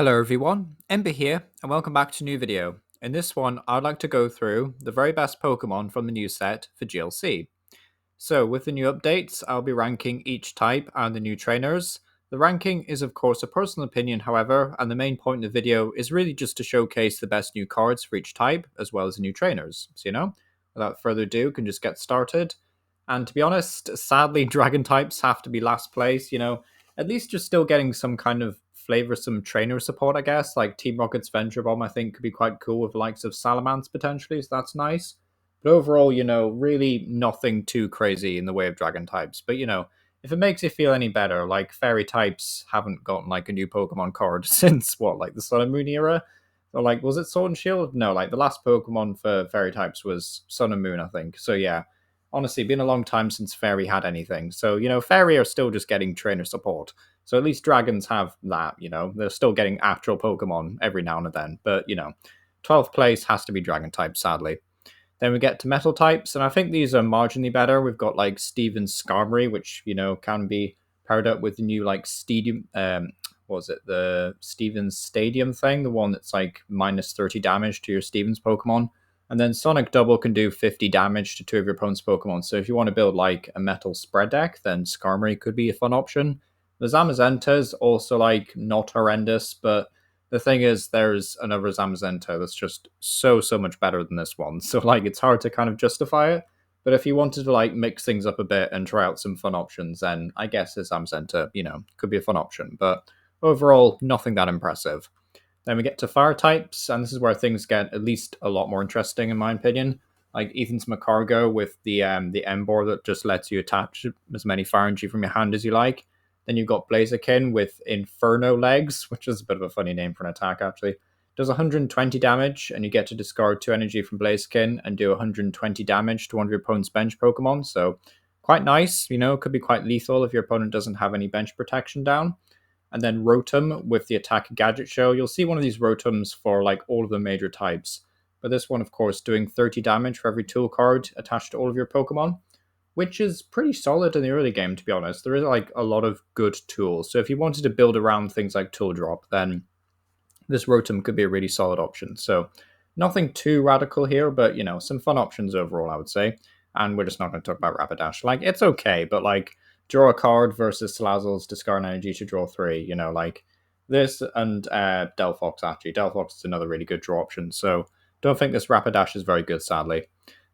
Hello everyone, Ember here, and welcome back to a new video. In this one, I'd like to go through the very best Pokemon from the new set for GLC. So with the new updates, I'll be ranking each type and the new trainers. The ranking is of course a personal opinion, however, and the main point of the video is really just to showcase the best new cards for each type, as well as the new trainers. So without further ado, we can just get started. And to be honest, sadly, dragon types have to be last place, at least you're still getting some kind of flavorsome trainer support, I guess. Like Team Rocket's Venture Bomb, I think, could be quite cool with the likes of Salamence potentially, so that's nice. But overall, really nothing too crazy in the way of dragon types. But if it makes you feel any better, like fairy types haven't gotten like a new Pokemon card since what, like the Sun and Moon era? Or like, was it Sword and Shield? No, like the last Pokemon for fairy types was Sun and Moon, I think. So yeah, honestly, been a long time since fairy had anything. So, fairy are still just getting trainer support. So at least dragons have that, they're still getting actual Pokemon every now and then. But, 12th place has to be dragon type, sadly. Then we get to metal types, and I think these are marginally better. We've got like Steven's Skarmory, which, can be paired up with the new like Stadium, what was it, the Steven's Stadium thing, the one that's like minus 30 damage to your Steven's Pokemon. And then Sonic Double can do 50 damage to two of your opponent's Pokemon. So if you want to build like a metal spread deck, then Skarmory could be a fun option. The Zamazenta is also like not horrendous, but the thing is, there's another Zamazenta that's just so much better than this one. So like, it's hard to kind of justify it. But if you wanted to like mix things up a bit and try out some fun options, then I guess the Zamazenta, could be a fun option. But overall, nothing that impressive. Then we get to fire types, and this is where things get at least a lot more interesting, in my opinion. Like Ethan's Macargo with the Emboar that just lets you attach as many fire energy from your hand as you like. Then you've got Blaziken with Inferno Legs, which is a bit of a funny name for an attack, actually. Does 120 damage, and you get to discard 2 energy from Blaziken and do 120 damage to one of your opponent's bench Pokemon. So quite nice, could be quite lethal if your opponent doesn't have any bench protection down. And then Rotom with the Attack Gadget Show. You'll see one of these Rotoms for like all of the major types. But this one, of course, doing 30 damage for every tool card attached to all of your Pokemon, which is pretty solid in the early game, to be honest. There is like a lot of good tools. So if you wanted to build around things like Tool Drop, then this Rotom could be a really solid option. So nothing too radical here, but some fun options overall, I would say. And we're just not going to talk about Rapidash. Like, it's okay, but like, draw a card versus Salazzle's discard energy to draw 3, like this and Delphox, actually. Delphox is another really good draw option. So don't think this Rapidash is very good, sadly.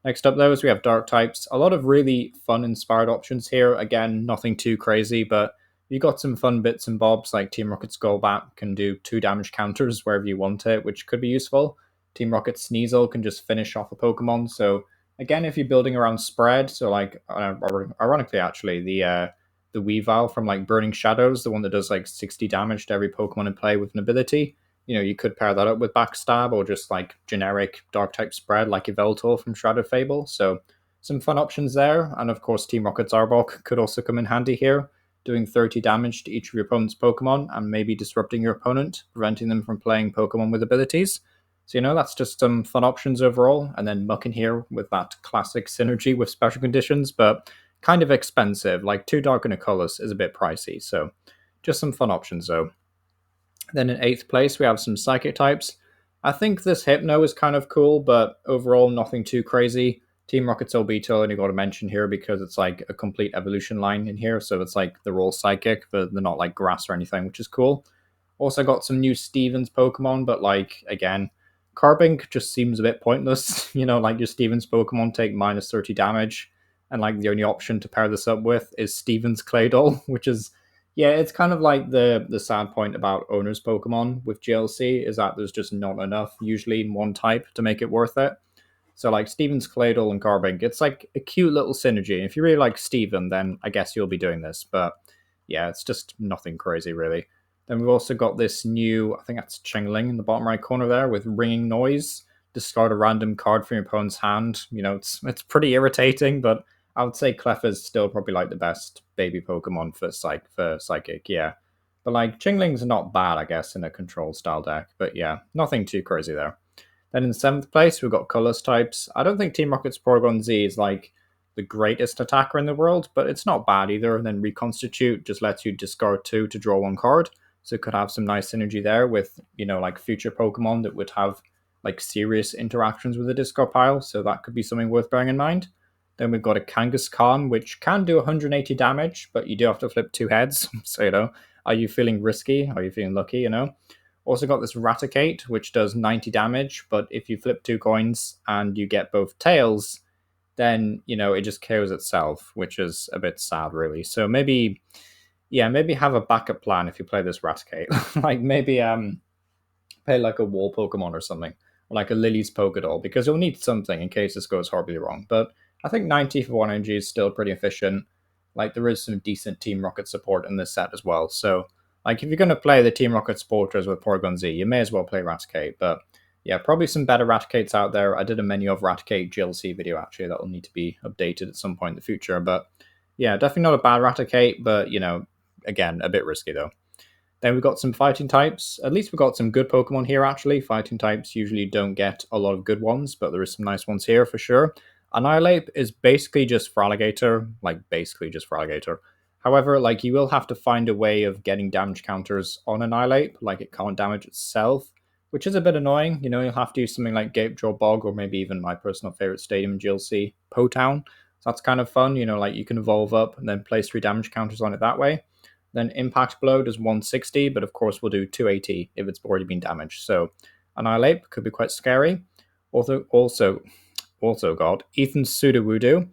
Next up, though, is we have Dark types. A lot of really fun-inspired options here. Again, nothing too crazy, but you got some fun bits and bobs, like Team Rocket's Golbat can do 2 damage counters wherever you want it, which could be useful. Team Rocket's Sneasel can just finish off a Pokemon. So again, if you're building around spread, so like, ironically, actually, the Weavile from like Burning Shadows, the one that does like 60 damage to every Pokemon in play with an ability, you could pair that up with Backstab or just like generic Dark type spread like Yveltal from Shrouded Fable. So some fun options there. And of course, Team Rocket's Arbok could also come in handy here, doing 30 damage to each of your opponent's Pokemon and maybe disrupting your opponent, preventing them from playing Pokemon with abilities. So, that's just some fun options overall. And then Muck in here with that classic synergy with special conditions, but kind of expensive. Like 2 Dark and a Colorless is a bit pricey. So just some fun options though. Then in 8th place, we have some Psychic types. I think this Hypno is kind of cool, but overall nothing too crazy. Team Rocket's Obito only got to mention here because it's like a complete evolution line in here. So it's like they're all Psychic, but they're not like grass or anything, which is cool. Also got some new Stevens Pokemon, but like, again, Carbink just seems a bit pointless. Like your Stevens Pokemon take minus 30 damage, and like the only option to pair this up with is Stevens Claydol, which is, yeah, it's kind of like the sad point about owners Pokemon with GLC is that there's just not enough, usually in one type, to make it worth it. So like Stevens Claydol and Carbink, it's like a cute little synergy. If you really like Steven, then I guess you'll be doing this. But yeah, it's just nothing crazy really. Then we've also got this new, I think that's Chingling in the bottom right corner there with ringing noise. Discard a random card from your opponent's hand. It's pretty irritating, but I would say Clef is still probably like the best baby Pokemon for Psychic, yeah. But like Chingling's not bad, I guess, in a control style deck. But yeah, nothing too crazy there. Then in 7th place, we've got Colorless types. I don't think Team Rocket's Porygon Z is like the greatest attacker in the world, but it's not bad either. And then Reconstitute just lets you discard 2 to draw 1 card. So it could have some nice synergy there with, like future Pokemon that would have like serious interactions with the discard pile. So that could be something worth bearing in mind. Then we've got a Kangaskhan, which can do 180 damage, but you do have to flip 2 heads. So, are you feeling risky? Are you feeling lucky? Also got this Raticate, which does 90 damage, but if you flip 2 coins and you get both tails, then, it just KOs itself, which is a bit sad, really. So maybe, yeah, maybe have a backup plan if you play this Raticate. Like maybe play like a wall Pokemon or something, or like a Lily's Pokédoll, because you'll need something in case this goes horribly wrong. But I think 90 for 1 energy is still pretty efficient. Like there is some decent Team Rocket support in this set as well. So like if you're going to play the Team Rocket supporters with Porygon Z, you may as well play Raticate. But yeah, probably some better Raticates out there. I did a menu of Raticate GLC video actually that will need to be updated at some point in the future. But yeah, definitely not a bad Raticate, but again, a bit risky though. Then we've got some fighting types. At least we've got some good Pokemon here, actually. Fighting types usually don't get a lot of good ones, but there is some nice ones here for sure. Annihilate is basically just for Alligator, However, like you will have to find a way of getting damage counters on Annihilate, like it can't damage itself, which is a bit annoying. You'll have to use something like Gapejaw Bog, or maybe even my personal favorite stadium in GLC, Potown. So that's kind of fun, like you can evolve up and then place 3 damage counters on it that way. Then Impact Blow does 160, but of course we'll do 280 if it's already been damaged. So Annihilate could be quite scary. Also got Ethan's Sudowoodo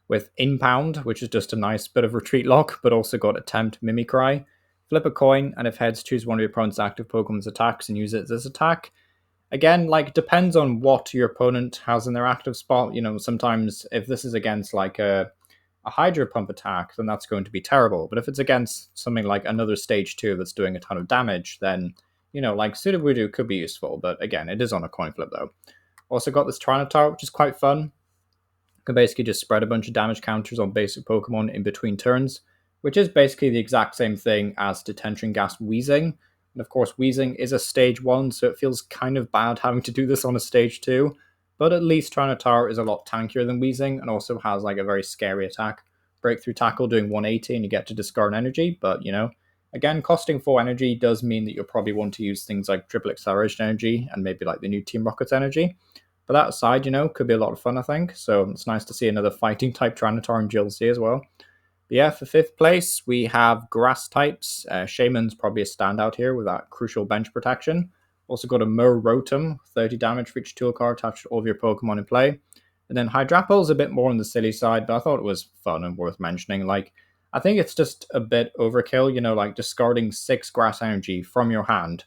with Impound, which is just a nice bit of retreat lock, but also got Attempt Mimicry. Flip a coin, and if heads, choose one of your opponent's active Pokemon's attacks and use it as this attack. Again, like, depends on what your opponent has in their active spot. Sometimes if this is against like a Hydro Pump attack, then that's going to be terrible. But if it's against something like another Stage 2 that's doing a ton of damage, then, like Sudowoodo could be useful. But again, it is on a coin flip, though. Also got this Tyranitar, which is quite fun. You can basically just spread a bunch of damage counters on basic Pokemon in between turns, which is basically the exact same thing as Detention Gas Wheezing. And of course, Wheezing is a Stage 1, so it feels kind of bad having to do this on a Stage 2. But at least Tyranitar is a lot tankier than Wheezing and also has like a very scary attack. Breakthrough Tackle doing 180 and you get to discard energy, but again, costing 4 energy does mean that you'll probably want to use things like Triple Acceleration energy and maybe like the new Team Rocket's energy. But that aside, could be a lot of fun, I think. So it's nice to see another fighting type Tyranitar in GLC as well. But yeah, for 5th place, we have grass types. Shaman's probably a standout here with that crucial bench protection. Also got a Rotom, 30 damage for each tool card attached to all of your Pokemon in play. And then Hydrapple's a bit more on the silly side, but I thought it was fun and worth mentioning. Like, I think it's just a bit overkill, like discarding 6 grass energy from your hand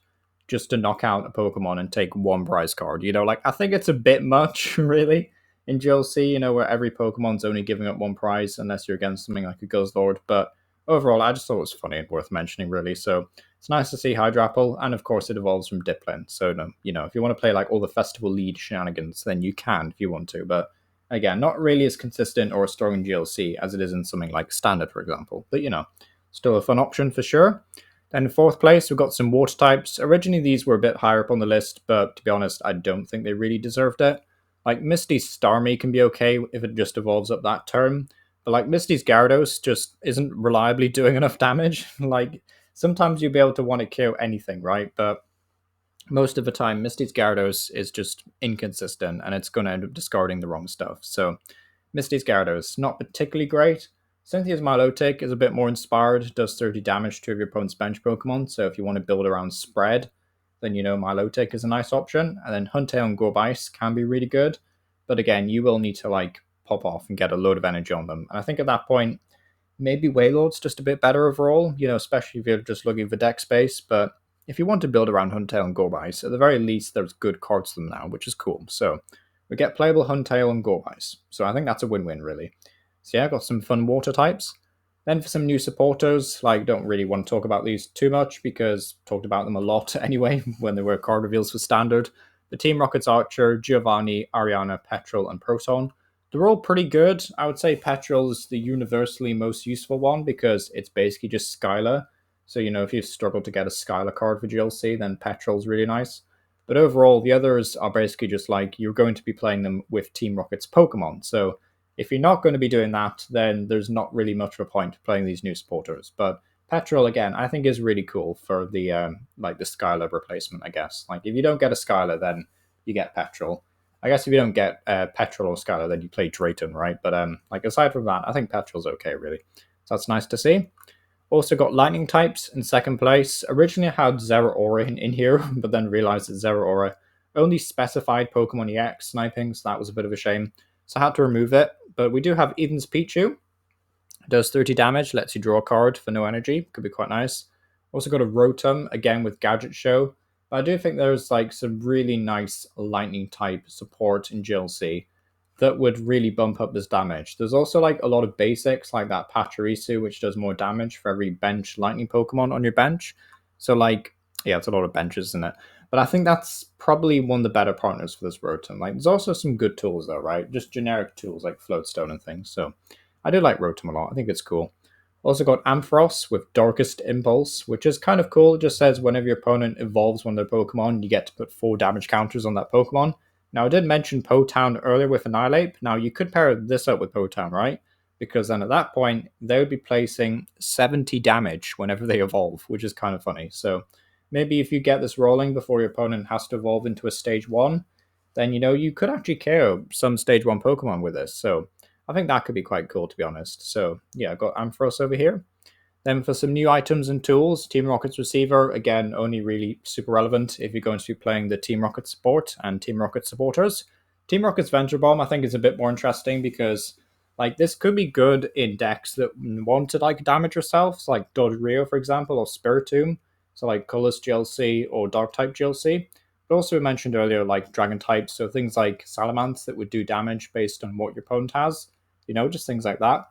just to knock out a Pokemon and take 1 prize card. Like, I think it's a bit much, really, in GLC, where every Pokemon's only giving up 1 prize unless you're against something like a Guzzlord. But overall, I just thought it was funny and worth mentioning, really. So it's nice to see Hydrapple, and of course it evolves from Diplin. So, if you want to play like all the Festival Lead shenanigans, then you can if you want to. But again, not really as consistent or as strong in GLC as it is in something like Standard, for example. But, still a fun option for sure. Then in 4th place, we've got some water types. Originally, these were a bit higher up on the list, but to be honest, I don't think they really deserved it. Like, Misty's Starmie can be okay if it just evolves up that turn. But like Misty's Gyarados just isn't reliably doing enough damage. Like, sometimes you'll be able to want to kill anything, right? But most of the time, Misty's Gyarados is just inconsistent, and it's going to end up discarding the wrong stuff. So, Misty's Gyarados, not particularly great. Cynthia's Milotic is a bit more inspired, does 30 damage to your opponent's bench Pokemon, so if you want to build around spread, then Milotic is a nice option. And then Huntail and Gorbice can be really good, but again, you will need to like pop off and get a load of energy on them. And I think at that point, maybe Wailord's just a bit better overall, especially if you're just looking for deck space. But if you want to build around Huntail and Gorbice, at the very least, there's good cards to them now, which is cool. So we get playable Huntail and Gorbice. So I think that's a win-win, really. So yeah, got some fun water types. Then for some new supporters, like, don't really want to talk about these too much because talked about them a lot anyway when there were card reveals for Standard. The Team Rocket's Archer, Giovanni, Ariana, Petrol, and Proton. They're all pretty good. I would say Petrol is the universally most useful one because it's basically just Skylar. So, if you've struggled to get a Skylar card for GLC, then Petrol's really nice. But overall, the others are basically just like you're going to be playing them with Team Rocket's Pokemon. So if you're not going to be doing that, then there's not really much of a point playing these new supporters. But Petrol again, I think is really cool for the like the Skylar replacement. I guess like if you don't get a Skylar, then you get Petrol. I guess if you don't get Petrol or Skylar, then you play Drayton, right? But like aside from that, I think Petrol's okay, really. So that's nice to see. Also got lightning types in second place. Originally I had Zero Aura in here, but then realized that Zero Aura only specified Pokemon EX sniping, so that was a bit of a shame. So I had to remove it. But we do have Eden's Pichu. Does 30 damage, lets you draw a card for no energy. Could be quite nice. Also got a Rotom, again with Gadget Show. But I do think there's like some really nice lightning type support in GLC that would really bump up this damage. There's also like a lot of basics like that Pachirisu, which does more damage for every bench lightning Pokemon on your bench. So like, yeah, it's a lot of benches, isn't it? But I think that's probably one of the better partners for this Rotom. Like, there's also some good tools though, right? Just generic tools like Floatstone and things. So I do like Rotom a lot. I think it's cool. Also got Ampharos with Darkest Impulse, which is kind of cool. It just says whenever your opponent evolves one of their Pokemon, you get to put 4 damage counters on that Pokemon. Now, I did mention Potown earlier with Annihilate. Now, you could pair this up with Potown, right? Because then at that point, they would be placing 70 damage whenever they evolve, which is kind of funny. So maybe if you get this rolling before your opponent has to evolve into a Stage 1, then, you could actually KO some Stage 1 Pokemon with this. So I think that could be quite cool, to be honest. So yeah, I've got Ampharos over here. Then for some new items and tools, Team Rocket's Receiver, again, only really super relevant if you're going to be playing the Team Rocket support and Team Rocket supporters. Team Rocket's Venture Bomb, I think, is a bit more interesting because like this could be good in decks that want to like damage yourself, so like Dodrio, for example, or Spiritomb, so like Colorless GLC or Dark type GLC. But also we mentioned earlier like Dragon types, so things like Salamence that would do damage based on what your opponent has, just things like that.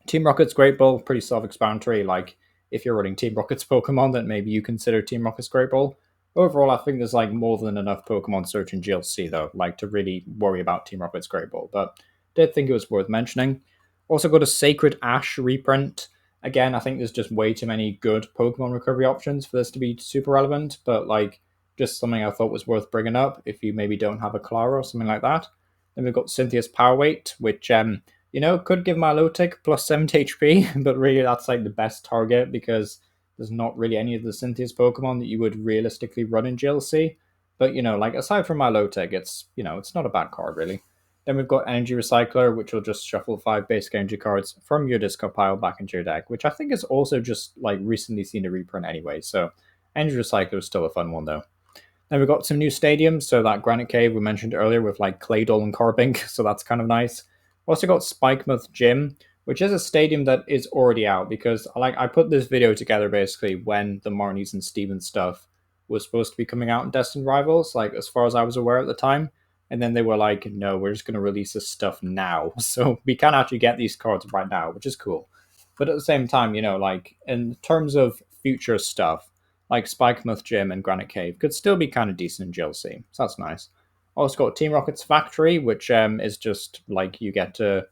Team Rocket's Great Ball, pretty self-explanatory. Like, if you're running Team Rocket's Pokemon, then maybe you consider Team Rocket's Great Ball. Overall, I think there's like more than enough Pokemon Search in GLC though, like to really worry about Team Rocket's Great Ball. But did think it was worth mentioning. Also got a Sacred Ash reprint. Again, I think there's just way too many good Pokemon recovery options for this to be super relevant. But like, just something I thought was worth bringing up if you maybe don't have a Clara or something like that. Then we've got Cynthia's Power Weight, which could give Milotic plus 70 HP, but really that's like the best target because there's not really any of the Cynthia's Pokemon that you would realistically run in GLC. But like aside from Milotic, it's not a bad card really. Then we've got Energy Recycler, which will just shuffle 5 basic energy cards from your discard pile back into your deck, which I think is also just like recently seen a reprint anyway. So Energy Recycler is still a fun one though. Then we've got some new stadiums, so that Granite Cave we mentioned earlier with like Claydol and Carbink, so that's kind of nice. Also got Spikemouth Gym, which is a stadium that is already out because I put this video together basically when the Marnies and Stevens stuff was supposed to be coming out in Destined Rivals, like as far as I was aware at the time. And then they were like, no, we're just going to release this stuff now. So we can actually get these cards right now, which is cool. But at the same time, like in terms of future stuff, like Spikemouth Gym and Granite Cave could still be kind of decent in GLC. So that's nice. Also got Team Rocket's Factory, which is just like you get to,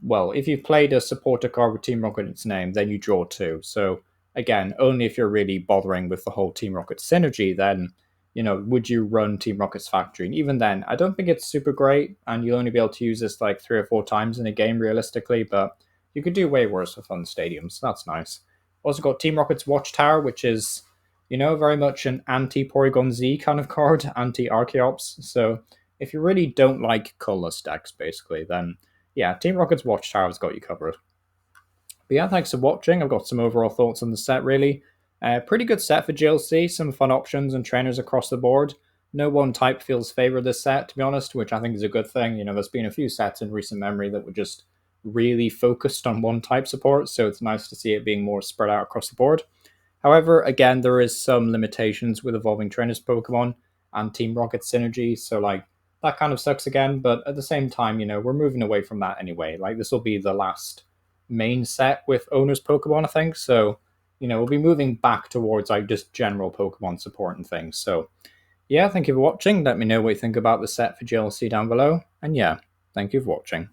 well, if you've played a supporter card with Team Rocket in its name, then you draw 2. So again, only if you're really bothering with the whole Team Rocket synergy, then, would you run Team Rocket's Factory? And even then, I don't think it's super great, and you'll only be able to use this like 3 or 4 times in a game realistically, but you could do way worse with fun stadiums. That's nice. Also got Team Rocket's Watchtower, which is very much an anti-Porygon Z kind of card, anti-Archeops. So if you really don't like colorless decks, basically, then yeah, Team Rocket's Watchtower's got you covered. But yeah, thanks for watching. I've got some overall thoughts on the set, really. Pretty good set for GLC, some fun options and trainers across the board. No one type feels favored this set, to be honest, which I think is a good thing. There's been a few sets in recent memory that were just really focused on one type support, so it's nice to see it being more spread out across the board. However, again, there is some limitations with evolving trainers Pokemon and Team Rocket synergy, so like that kind of sucks again, but at the same time, we're moving away from that anyway. Like this will be the last main set with owners Pokemon, I think, so we'll be moving back towards like just general Pokemon support and things. So yeah, thank you for watching. Let me know what you think about the set for GLC down below, and yeah, thank you for watching.